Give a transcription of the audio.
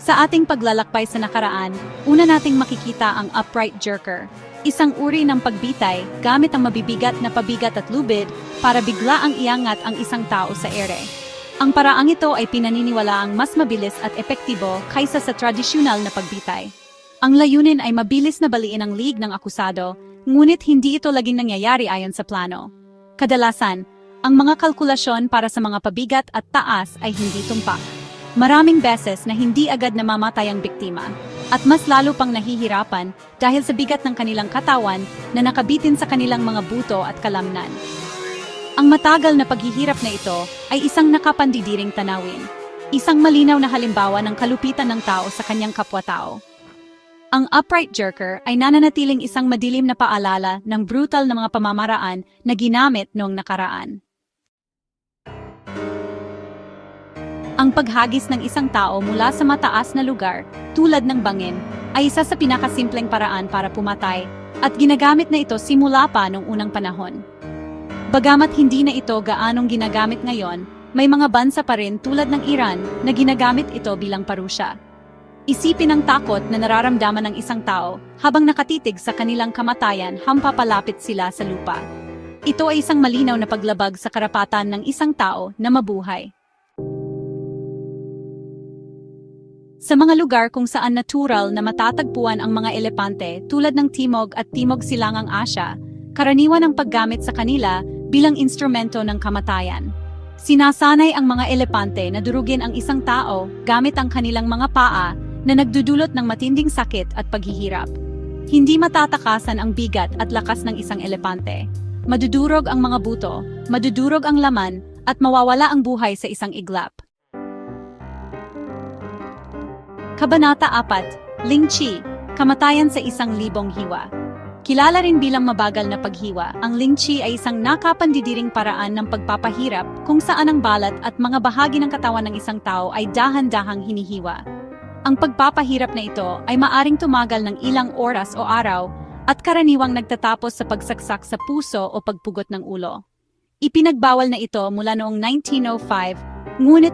Sa ating paglalakbay sa nakaraan, una nating makikita ang upright jerker, isang uri ng pagbitay gamit ang mabibigat na pabigat at lubid para bigla ang iangat ang isang tao sa ere. Ang paraang ito ay pinaniniwalaang mas mabilis at epektibo kaysa sa tradisyonal na pagbitay. Ang layunin ay mabilis na baliin ang lig ng akusado, ngunit hindi ito laging nangyayari ayon sa plano. Kadalasan, ang mga kalkulasyon para sa mga pabigat at taas ay hindi tumpak. Maraming beses na hindi agad namamatay ang biktima, at mas lalo pang nahihirapan dahil sa bigat ng kanilang katawan na nakabitin sa kanilang mga buto at kalamnan. Ang matagal na paghihirap na ito ay isang nakapandidiring tanawin, isang malinaw na halimbawa ng kalupitan ng tao sa kanyang kapwa-tao. Ang upright jerker ay nananatiling isang madilim na paalala ng brutal na mga pamamaraan na ginamit noong nakaraan. Ang paghagis ng isang tao mula sa mataas na lugar, tulad ng bangin, ay isa sa pinakasimpleng paraan para pumatay, at ginagamit na ito simula pa noong unang panahon. Bagamat hindi na ito gaanong ginagamit ngayon, may mga bansa pa rin tulad ng Iran na ginagamit ito bilang parusya. Isipin ang takot na nararamdaman ng isang tao habang nakatitig sa kanilang kamatayan hampapalapit sila sa lupa. Ito ay isang malinaw na paglabag sa karapatan ng isang tao na mabuhay. Sa mga lugar kung saan natural na matatagpuan ang mga elepante tulad ng Timog at Timog Silangang Asya, karaniwan ang paggamit sa kanila bilang instrumento ng kamatayan. Sinasanay ang mga elepante na durugin ang isang tao gamit ang kanilang mga paa na nagdudulot ng matinding sakit at paghihirap. Hindi matatakasan ang bigat at lakas ng isang elepante. Madudurog ang mga buto, madudurog ang laman, at mawawala ang buhay sa isang iglap. Kabanata 4, Ling Chi, kamatayan sa 1,000 hiwa. Kilala rin bilang mabagal na paghiwa, ang Ling Chi ay isang nakapandidiring paraan ng pagpapahirap kung saan ang balat at mga bahagi ng katawan ng isang tao ay dahan-dahang hinihiwa. Ang pagpapahirap na ito ay maaring tumagal ng ilang oras o araw at karaniwang nagtatapos sa pagsaksak sa puso o pagpugot ng ulo. Ipinagbawal na ito mula noong 1905, ngunit